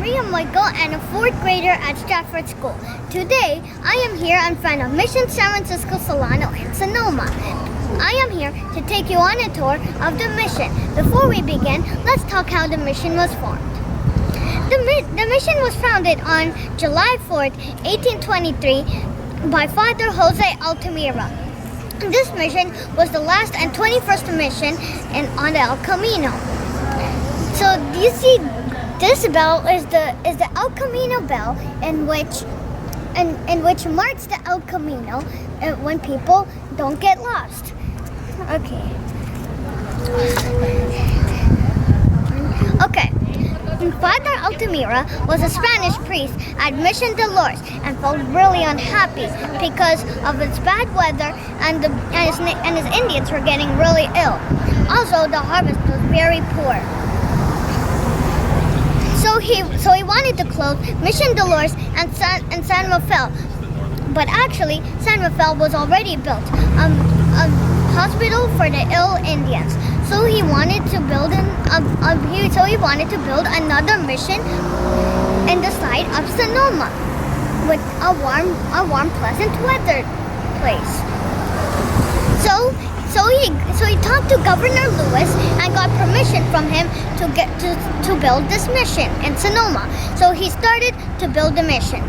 Rhea and a 4th grader at Stratford School. Today, I am here in front of Mission San Francisco Solano in Sonoma. I am here to take you on a tour of the mission. Before we begin, let's talk how the mission was formed. The mission was founded on July 4th, 1823 by Father Jose Altamira. This mission was the last and 21st mission on the El Camino. So you see, this bell is the El Camino bell, in which marks the El Camino when people don't get lost. Okay. Father Altamira was a Spanish priest at Mission Dolores and felt really unhappy because of its bad weather and his Indians were getting really ill. Also, the harvest was very poor. So he wanted to close Mission Dolores and San Rafael, but actually San Rafael was already built, a hospital for the ill Indians. So he wanted to build another mission in the side of Sonoma, with a warm, pleasant weather place. So he talked to Governor Lewis and got permission from him to build this mission in Sonoma. So he started to build the mission.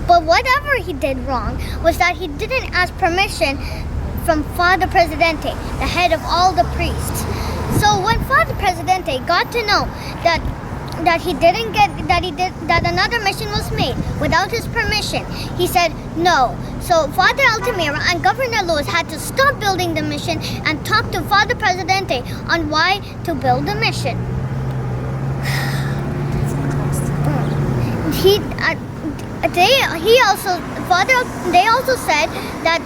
But whatever he did wrong was that he didn't ask permission from Father Presidente, the head of all the priests. So when Father Presidente got to know that another mission was made without his permission, he said no. So Father Altamira and Governor Lewis had to stop building the mission and talk to Father Presidente on why to build the mission. They also said that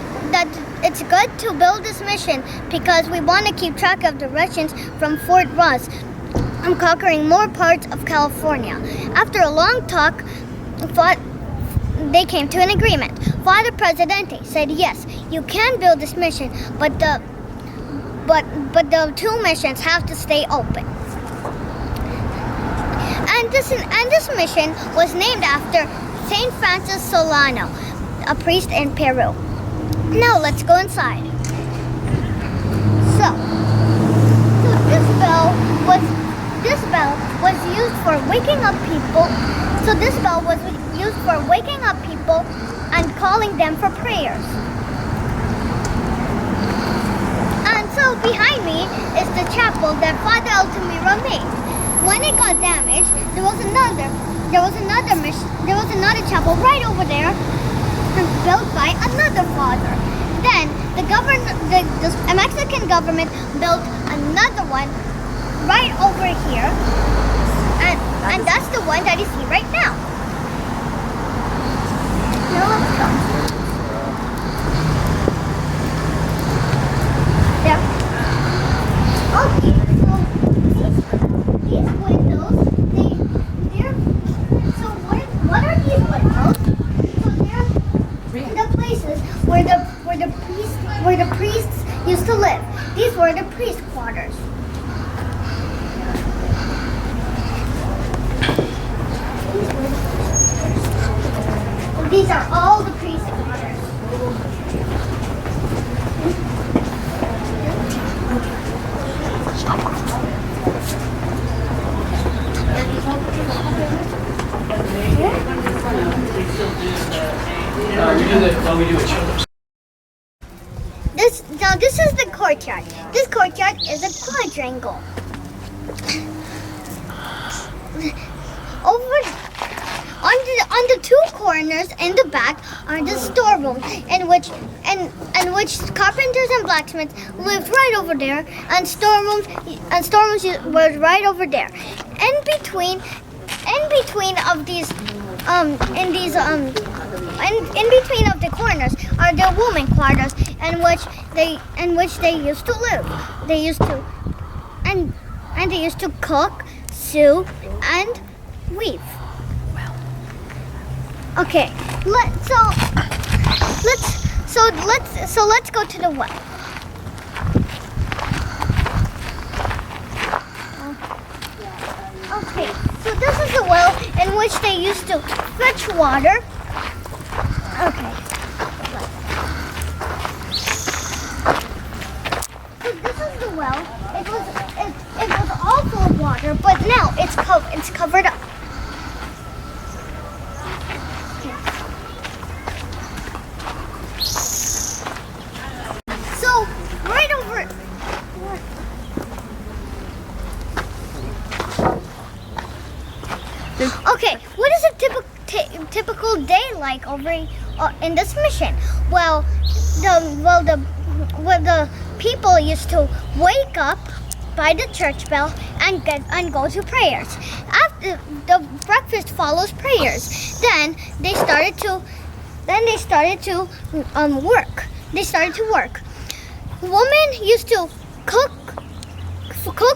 it's good to build this mission because we want to keep track of the Russians from Fort Ross and conquering more parts of California. After a long talk, they came to an agreement. Father Presidente said yes, you can build this mission, but the two missions have to stay open. And this mission was named after Saint Francis Solano, a priest in Peru. Now let's go inside. So this bell was used for waking up people. So this bell was used for waking up people and calling them for prayers. And so behind me is the chapel that Father Altamira made. When it got damaged, there was another chapel right over there, built by another father. Then the Mexican government built another one right over here, and that's the one that you see right now. Now let's go. There. Okay, so these windows, what are these windows? So they're the places where the priests used to live. These were the priest quarters. These are all the priest quarters. This is the courtyard. This courtyard is a quadrangle. On the two corners in the back are the storerooms, in which carpenters and blacksmiths lived right over there, and storerooms was right over there. In between of the corners are the women quarters, in which they used to live. They used to cook, sew, and weave. Okay, let's go to the well. which they used to fetch water. Okay. So this is the well. It was all full of water, but now it's covered up. So right over. Okay, what is a typical day like over in this mission? Well, the people used to wake up by the church bell and go to prayers. After the breakfast follows prayers, then they started to work. They started to work. Women used to cook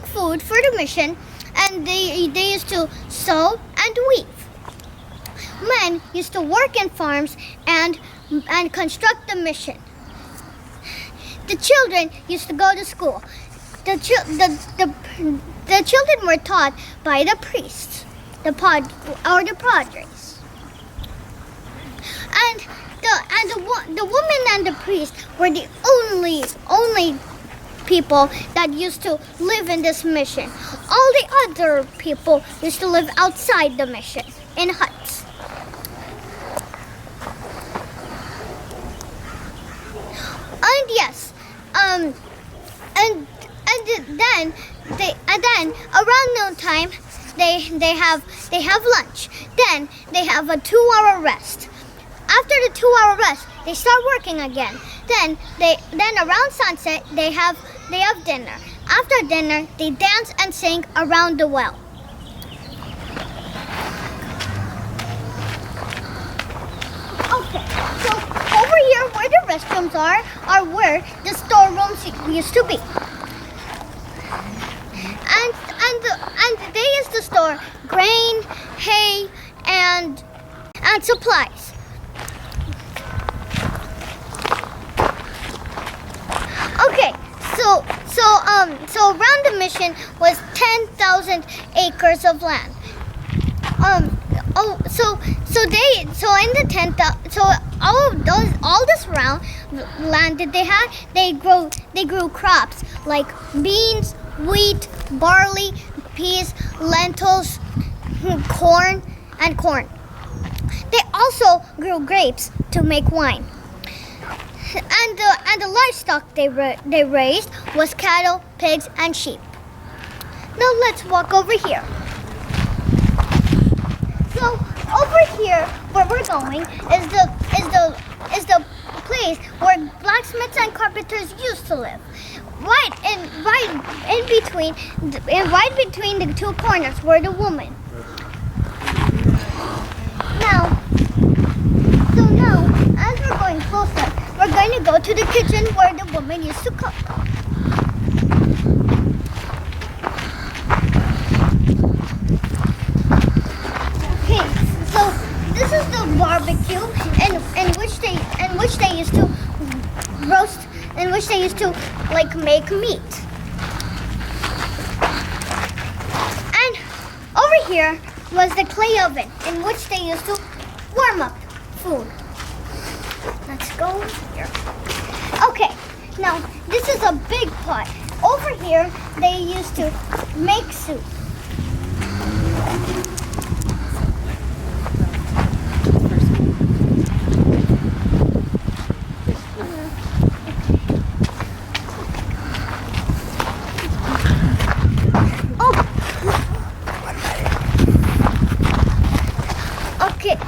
food for the mission, and they used to sew and weave. Men used to work in farms and construct the mission. The children used to go to school. The children were taught by the priests, the padres. And the women and the priests were the only people that used to live in this mission. All the other people used to live outside the mission in huts. And yes, and then around noontime they have lunch. Then they have a 2-hour rest. After the 2-hour rest, they start working again. Then around sunset they have dinner. After dinner, they dance and sing around the well. Okay, so over here where the restrooms are where the storerooms used to be. And they used to store grain, hay, and supplies. Okay, so around the mission was 10,000 acres of land. All this round land that they had, they grew crops like beans, wheat, barley, peas, lentils, corn. They also grew grapes to make wine. And the livestock they raised was cattle, pigs, and sheep. Now let's walk over here. So over here, where we're going, is the place where blacksmiths and carpenters used to live. Right between the two corners were the women. Now, as we're going closer, we're going to go to the kitchen where the woman used to cook. Okay, so this is the barbecue in which they used to roast, in which they used to make meat. And over here was the clay oven in which they used to warm up food. Let's go here. Okay, now this is a big pot. Over here, they used to make soup. Okay,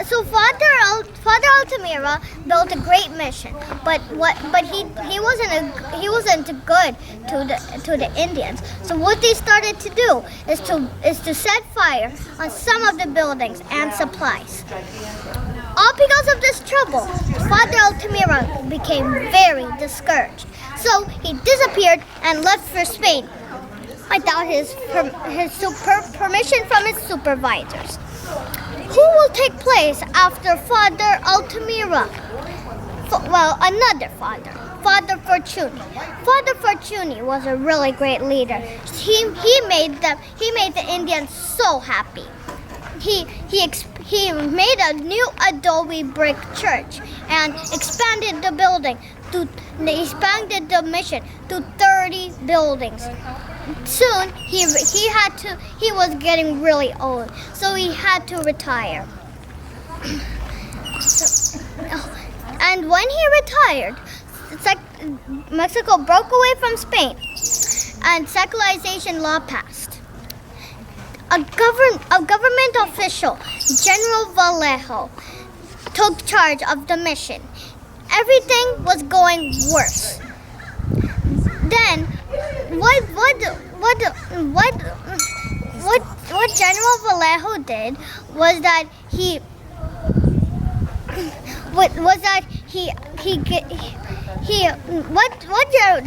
so Father Altamira built a great mission, but he wasn't good to the Indians. So what they started to do is to set fire on some of the buildings and supplies. All because of this trouble, Father Altamira became very discouraged. So he disappeared and left for Spain without his permission from his supervisors. Who will take place after Father Altamira? Well, another father. Father Fortuny. Father Fortuny was a really great leader. He made the Indians so happy. He made a new adobe brick church and expanded the building they expanded the mission to 30 buildings. Soon he was getting really old, so he had to retire. And when he retired, Mexico broke away from Spain, and secularization law passed. A government official, General Vallejo, took charge of the mission. Everything was going worse. Then, what General Vallejo did was that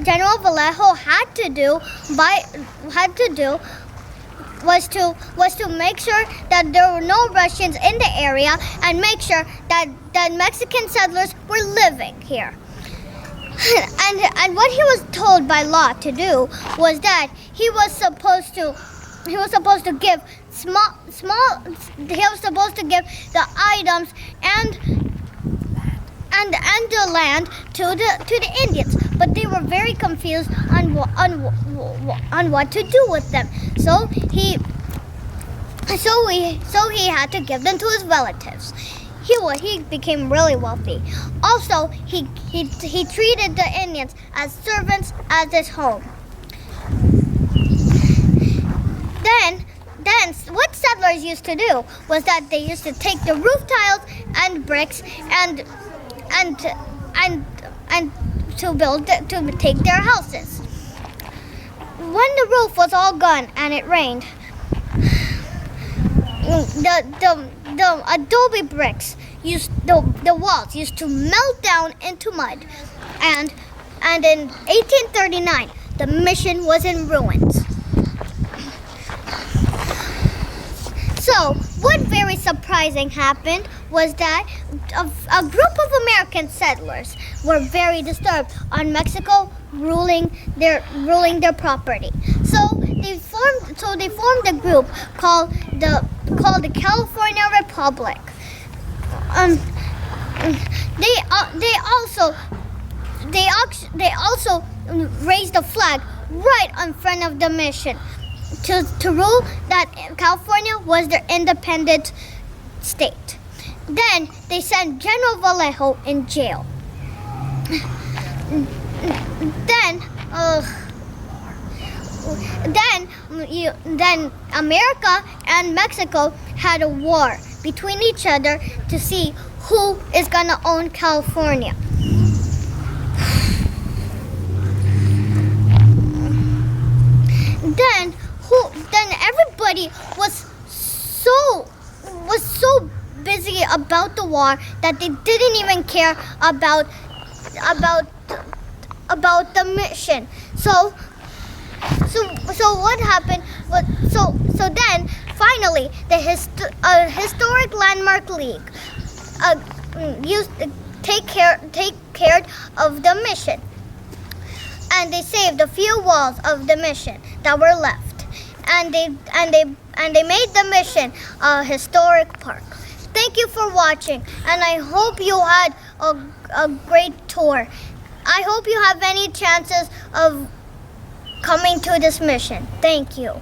General Vallejo had to do was to make sure that there were no Russians in the area and make sure that Mexican settlers were living here. And what he was told by law to do was that he was supposed to give the items and the land to the Indians, but they were very confused on what to do with them. So he had to give them to his relatives. He became really wealthy. Also, he treated the Indians as servants at his home. Then what settlers used to do was that they used to take the roof tiles and bricks and to take their houses. When the roof was all gone and it rained, the adobe bricks the walls used to melt down into mud, and in 1839 the mission was in ruins. So what very surprising happened was that a group of American settlers were very disturbed on Mexico ruling their property. So they formed a group called the California Republic. They also raised a flag right in front of the mission to rule that California was their independent state. Then they sent General Vallejo in jail. Then America and Mexico had a war between each other to see who is gonna own California. Then everybody was so busy about the war that they didn't even care about the mission. So what happened was then finally the historic landmark league take care of the mission, and they saved a few walls of the mission that were left, and they made the mission a historic park. Thank you for watching, and I hope you had a great tour. I hope you have any chances of coming to this mission. Thank you.